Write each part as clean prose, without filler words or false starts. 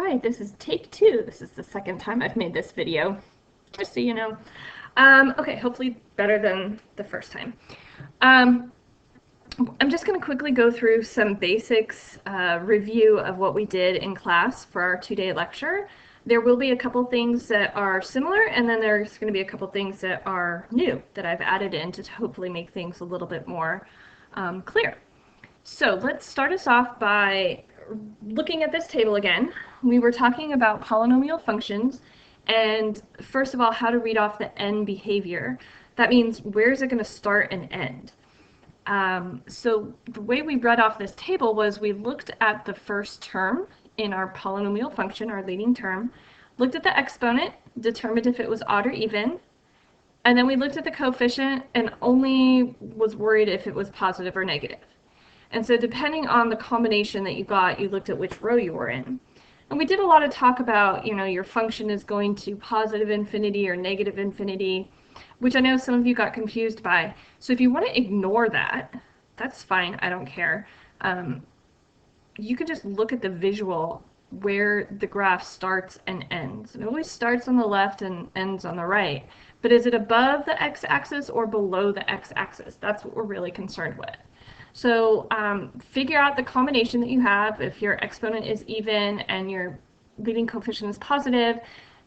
Hi, this is take 2. This is the second time I've made this video, just so you know. Okay, hopefully better than the first time. I'm just going to quickly go through some basics review of what we did in class for our 2-day lecture. There will be a couple things that are similar, and then there's going to be a couple things that are new that I've added in to hopefully make things a little bit more clear. So let's start us off by looking at this table again. We were talking about polynomial functions, and first of all, how to read off the end behavior. That means where is it going to start and end? So the way we read off this table was we looked at the first term in our polynomial function, our leading term, looked at the exponent, determined if it was odd or even, and then we looked at the coefficient and only was worried if it was positive or negative. And so depending on the combination that you got, you looked at which row you were in. And we did a lot of talk about, your function is going to positive infinity or negative infinity, which I know some of you got confused by. So if you want to ignore that, that's fine, I don't care. You can just look at the visual where the graph starts and ends. It always starts on the left and ends on the right. But is it above the x-axis or below the x-axis? That's what we're really concerned with. So figure out the combination that you have. If your exponent is even and your leading coefficient is positive,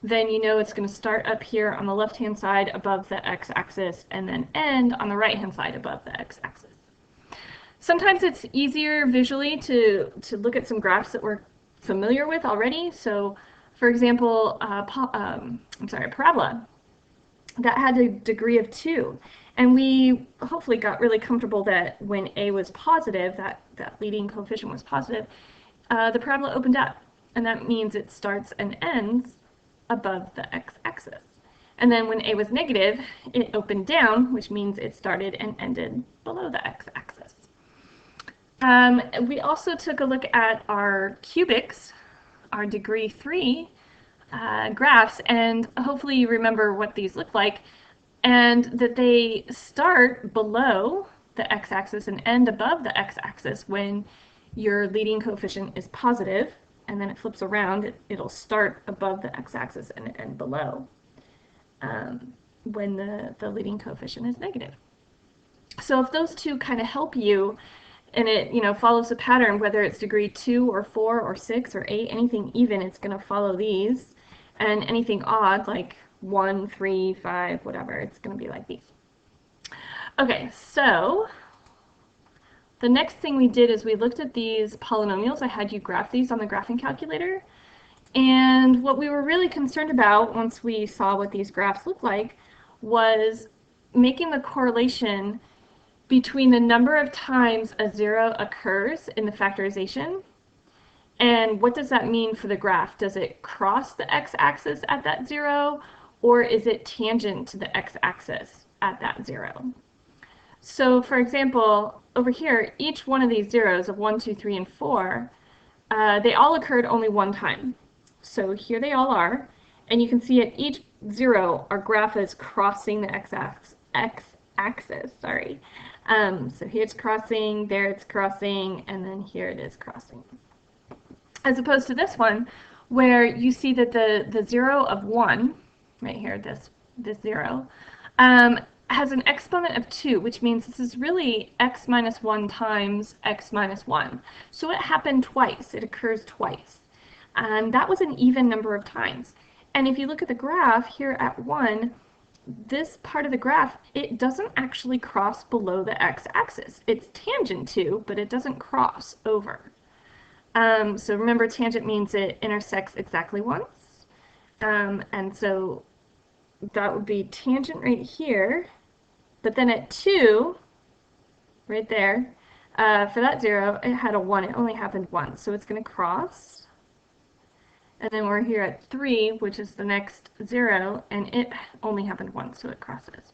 then you know it's going to start up here on the left-hand side above the x-axis and then end on the right-hand side above the x-axis. Sometimes it's easier visually to look at some graphs that we're familiar with already. So for example, a parabola that had a degree of 2. And we hopefully got really comfortable that when a was positive, that leading coefficient was positive, the parabola opened up. And that means it starts and ends above the x-axis. And then when a was negative, it opened down, which means it started and ended below the x-axis. We also took a look at our cubics, our degree 3 graphs, and hopefully you remember what these look like, and that they start below the x-axis and end above the x-axis when your leading coefficient is positive, and then it flips around, it'll start above the x-axis and end below when the leading coefficient is negative. So if those two kind of help you, and it follows a pattern, whether it's degree 2 or 4 or 6 or 8, anything even, it's going to follow these, and anything odd, like 1, 3, 5, whatever, it's going to be like these. Okay, so the next thing we did is we looked at these polynomials. I had you graph these on the graphing calculator. And what we were really concerned about once we saw what these graphs look like was making the correlation between the number of times a 0 occurs in the factorization and what does that mean for the graph. Does it cross the x-axis at that 0, or is it tangent to the x-axis at that 0? So for example, over here, each one of these zeros of 1, 2, 3, and 4, they all occurred only one time. So here they all are, and you can see at each 0, our graph is crossing the x-axis. So here it's crossing, there it's crossing, and then here it is crossing. As opposed to this one, where you see that the 0 of 1, right here, this 0, has an exponent of 2, which means this is really x minus 1 times x minus 1. So it happened twice. It occurs twice. And that was an even number of times. And if you look at the graph here at 1, this part of the graph, it doesn't actually cross below the x-axis. It's tangent to, but it doesn't cross over. So remember, tangent means it intersects exactly once. And so that would be tangent right here. But then at 2, right there, for that 0, it had a 1. It only happened once. So it's going to cross. And then we're here at 3, which is the next 0, and it only happened once, so it crosses.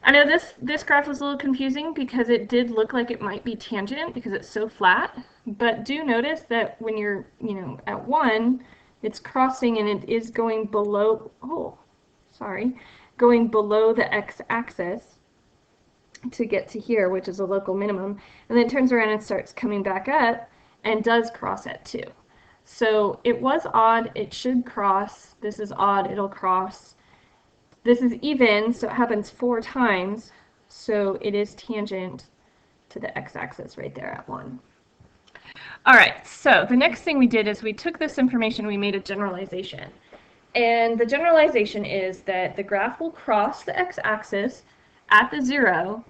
I know this graph was a little confusing because it did look like it might be tangent because it's so flat, but do notice that when you're, at 1, it's crossing and it is going below, going below the x-axis to get to here, which is a local minimum, and then it turns around and starts coming back up and does cross at 2. So it was odd, it should cross. This is odd, it'll cross. This is even, so it happens 4 times. So it is tangent to the x-axis right there at 1. All right, so the next thing we did is we took this information, we made a generalization. And the generalization is that the graph will cross the x-axis at the 0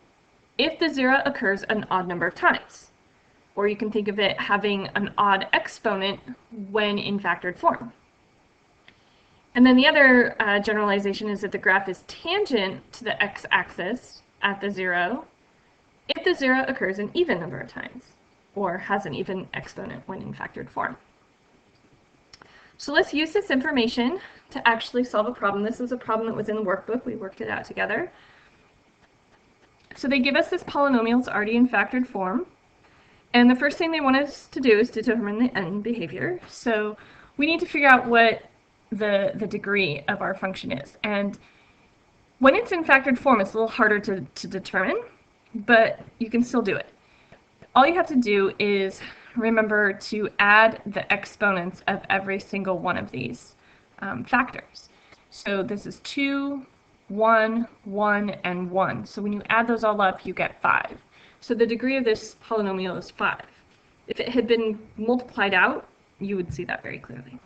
if the 0 occurs an odd number of times. Or you can think of it having an odd exponent when in factored form. And then the other generalization is that the graph is tangent to the x-axis at the 0 if the 0 occurs an even number of times, or has an even exponent when in factored form. So let's use this information to actually solve a problem. This is a problem that was in the workbook. We worked it out together. So they give us this polynomial. It's already in factored form. And the first thing they want us to do is determine the end behavior. So we need to figure out what the degree of our function is. And when it's in factored form, it's a little harder to determine, but you can still do it. All you have to do is remember to add the exponents of every single one of these factors. So this is 2, 1, 1, and 1. So when you add those all up, you get 5. So the degree of this polynomial is 5. If it had been multiplied out, you would see that very clearly.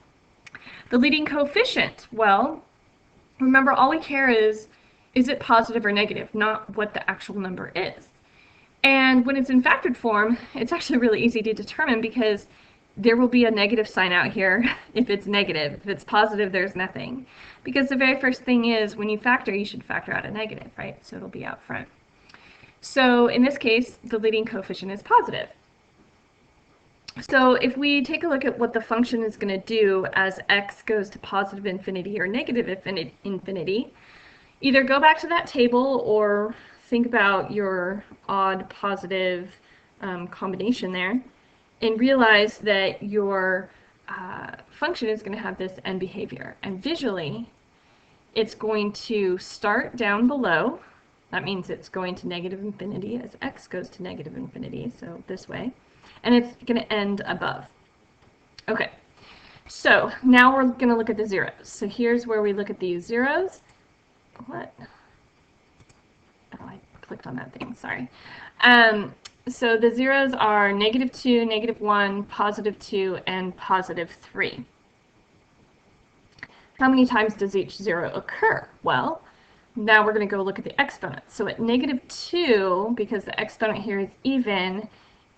The leading coefficient, well, remember all we care is it positive or negative, not what the actual number is. And when it's in factored form, it's actually really easy to determine because there will be a negative sign out here if it's negative. If it's positive, there's nothing. Because the very first thing is when you factor, you should factor out a negative, right? So it'll be out front. So in this case, the leading coefficient is positive. So if we take a look at what the function is going to do as x goes to positive infinity or negative infinity, either go back to that table or think about your odd positive combination there and realize that your function is going to have this end behavior. And visually, it's going to start down below. That means it's going to negative infinity as x goes to negative infinity, so this way. And it's going to end above. Okay, so now we're going to look at the zeros. So here's where we look at these zeros. What? Oh, I clicked on that thing, sorry. So the zeros are -2, -1, +2, and +3. How many times does each zero occur? Well, now we're going to go look at the exponents. So at -2, because the exponent here is even,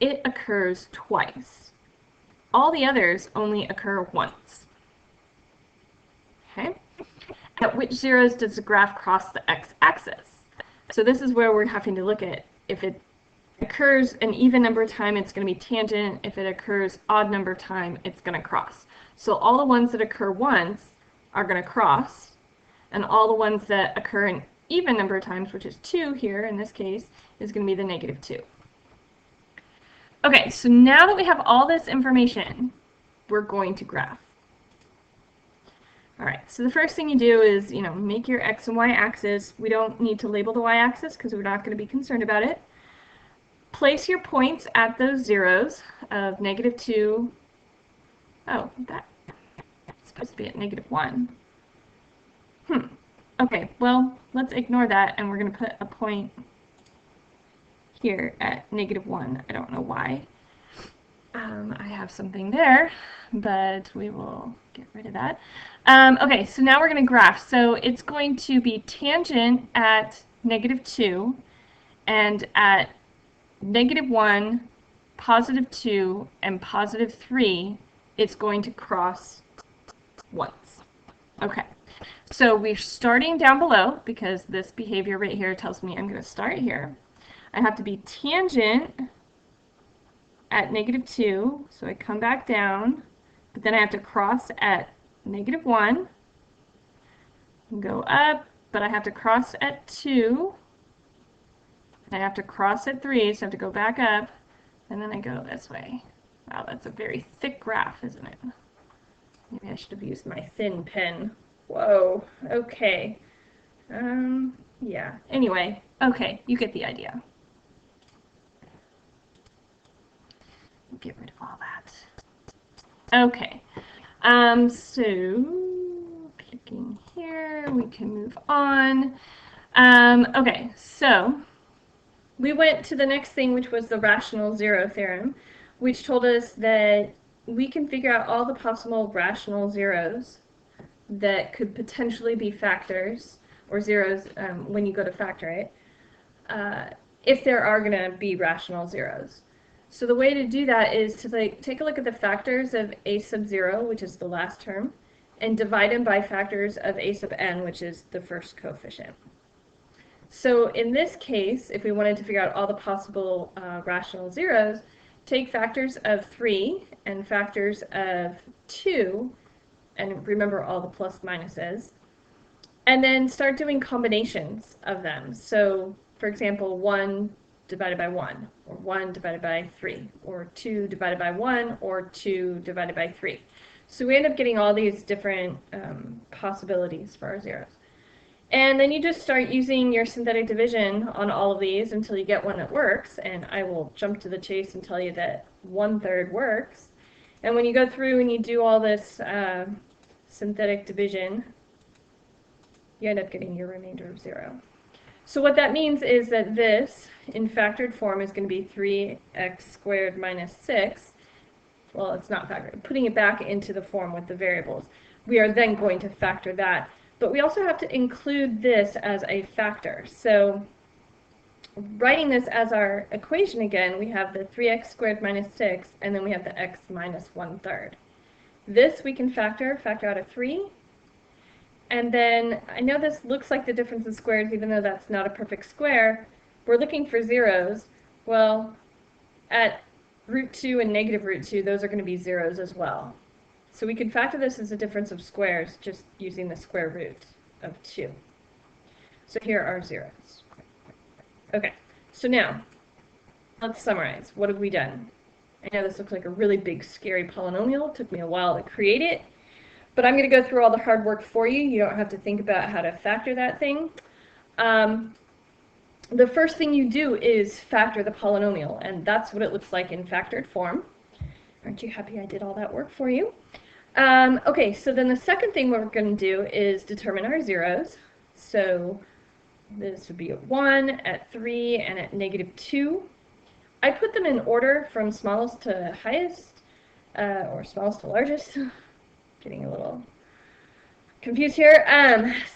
it occurs twice. All the others only occur once. Okay? At which zeros does the graph cross the x-axis? So this is where we're having to look at if it occurs an even number of times, it's going to be tangent. If it occurs odd number of times, it's going to cross. So all the ones that occur once are going to cross, and all the ones that occur an even number of times, which is 2 here in this case, is going to be the -2. Okay, so now that we have all this information, we're going to graph. All right, so the first thing you do is, make your x and y axis. We don't need to label the y axis because we're not going to be concerned about it. Place your points at those zeros of -2. Oh, that's supposed to be at -1. Okay, well, let's ignore that, and we're going to put a point here at -1. I don't know why. I have something there, but we will get rid of that. Okay, so now we're going to graph. So it's going to be tangent at -2, and at -1, +2, and +3, it's going to cross once. Okay, so we're starting down below because this behavior right here tells me I'm going to start here. I have to be tangent at -2, so I come back down, but then I have to cross at -1, and go up, but I have to cross at 2, I have to cross at 3, so I have to go back up, and then I go this way. Wow, that's a very thick graph, isn't it? Maybe I should have used my thin pen. Whoa, okay. Yeah, anyway, okay, you get the idea. Get rid of all that. Okay, So clicking here, we can move on. Okay, so we went to the next thing, which was the rational zero theorem, which told us that we can figure out all the possible rational zeros that could potentially be factors or zeros when you go to factor it, if there are going to be rational zeros. So the way to do that is to take a look at the factors of a sub 0, which is the last term, and divide them by factors of a sub n, which is the first coefficient. So in this case, if we wanted to figure out all the possible rational zeros, take factors of 3 and factors of 2, and remember all the plus minuses, and then start doing combinations of them. So, for example, 1 divided by 1, or 1 divided by 3, or 2 divided by 1, or 2 divided by 3. So we end up getting all these different possibilities for our zeros. And then you just start using your synthetic division on all of these until you get one that works, and I will jump to the chase and tell you that 1/3 works. And when you go through and you do all this synthetic division, you end up getting your remainder of 0. So what that means is that this, in factored form, is going to be 3x squared minus 6. Well, it's not factored. Putting it back into the form with the variables. We are then going to factor that. But we also have to include this as a factor. So writing this as our equation again, we have the 3x squared minus 6, and then we have the x minus 1/3. This we can factor out a 3. And then, I know this looks like the difference in squares, even though that's not a perfect square. We're looking for zeros. Well, at root 2 and negative root 2, those are going to be zeros as well. So we can factor this as a difference of squares just using the square root of 2. So here are zeros. Okay, so now, let's summarize. What have we done? I know this looks like a really big, scary polynomial. It took me a while to create it. But I'm going to go through all the hard work for you. You don't have to think about how to factor that thing. The first thing you do is factor the polynomial, and that's what it looks like in factored form. Aren't you happy I did all that work for you? Okay, so then the second thing we're going to do is determine our zeros. So this would be at 1, at 3, and at negative 2. I put them in order from smallest to highest, or smallest to largest. Getting a little confused here.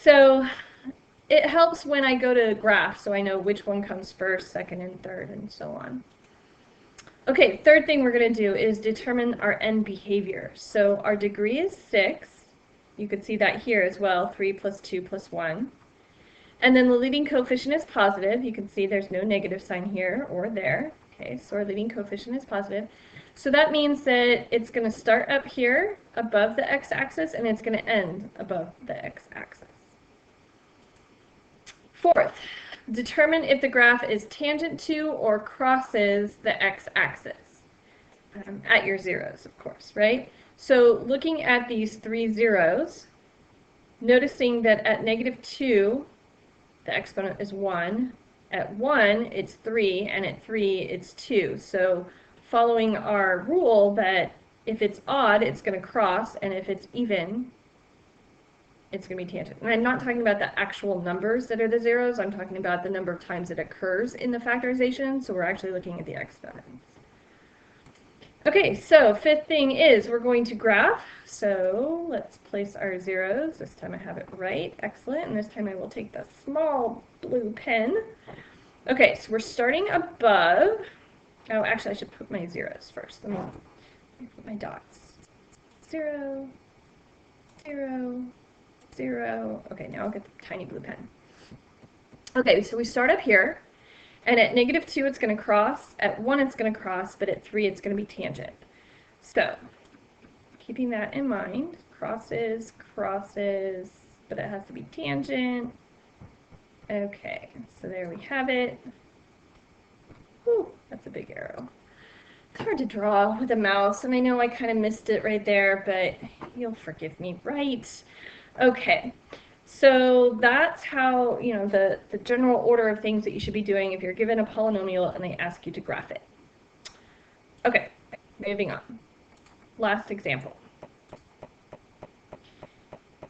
So it helps when I go to graph, so I know which one comes first, second, and third, and so on. Okay, third thing we're going to do is determine our end behavior. So our degree is 6. You could see that here as well, 3 plus 2 plus 1. And then the leading coefficient is positive. You can see there's no negative sign here or there. Okay, so our leading coefficient is positive. So that means that it's going to start up here above the x-axis, and it's going to end above the x-axis. Fourth, determine if the graph is tangent to or crosses the x-axis at your zeros, of course, right? So looking at these 3 zeros, noticing that at negative 2, the exponent is 1. At 1, it's 3, and at 3, it's 2. So following our rule that if it's odd, it's going to cross, and if it's even, it's going to be tangent. And I'm not talking about the actual numbers that are the zeros. I'm talking about the number of times it occurs in the factorization, so we're actually looking at the exponents. Okay, so fifth thing is we're going to graph. So let's place our zeros. This time I have it right. Excellent. And this time I will take the small blue pen. Okay, so we're starting above. Oh, actually, I should put my zeros first. Let me put my dots. 0, 0, 0. Okay, now I'll get the tiny blue pen. Okay, so we start up here, and at negative 2, it's going to cross. At 1, it's going to cross, but at 3, it's going to be tangent. So, keeping that in mind, crosses, crosses, but it has to be tangent. Okay, so there we have it. Whew, that's a big arrow. It's hard to draw with a mouse, and I know I kind of missed it right there, but you'll forgive me, right? Okay, so that's how, you know, the general order of things that you should be doing if you're given a polynomial and they ask you to graph it. Okay, moving on. Last example.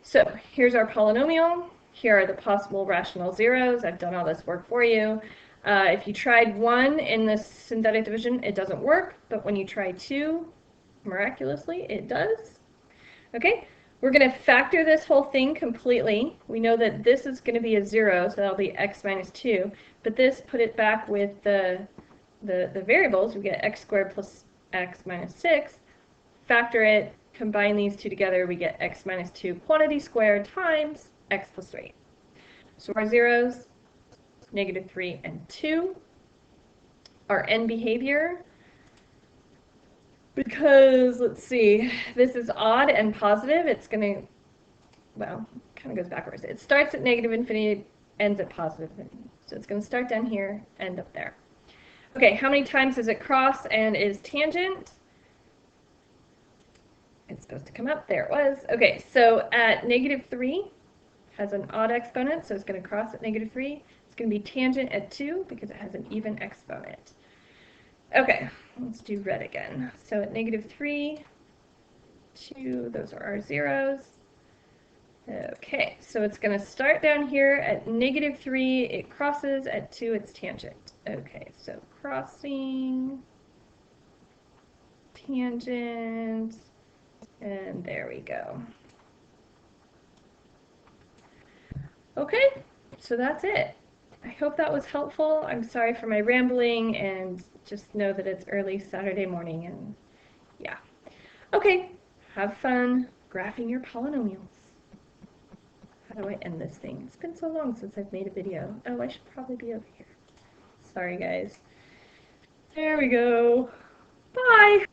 So here's our polynomial. Here are the possible rational zeros. I've done all this work for you. If you tried 1 in this synthetic division, it doesn't work, but when you try 2, miraculously, it does. Okay, we're going to factor this whole thing completely. We know that this is going to be a 0, so that'll be x minus 2, but this, put it back with the variables, we get x squared plus x minus 6, factor it, combine these two together, we get x minus 2 quantity squared times x plus 3. So our zeros, -3 and 2. Our end behavior, because, let's see, this is odd and positive, it's going to, well, kind of goes backwards. It starts at -infinity, ends at positive infinity. So it's going to start down here, end up there. Okay, how many times does it cross and is tangent? It's supposed to come up. There it was. Okay, so at -3 has an odd exponent, so it's going to cross at -3. It's going to be tangent at 2 because it has an even exponent. Okay, let's do red again. So at -3, 2, those are our zeros. Okay, so it's going to start down here at -3, it crosses, at 2 it's tangent. Okay, so crossing, tangent, and there we go. Okay, so that's it. I hope that was helpful. I'm sorry for my rambling, and just know that it's early Saturday morning, and yeah. Okay, have fun graphing your polynomials. How do I end this thing? It's been so long since I've made a video. Oh, I should probably be over here. Sorry, guys. There we go. Bye!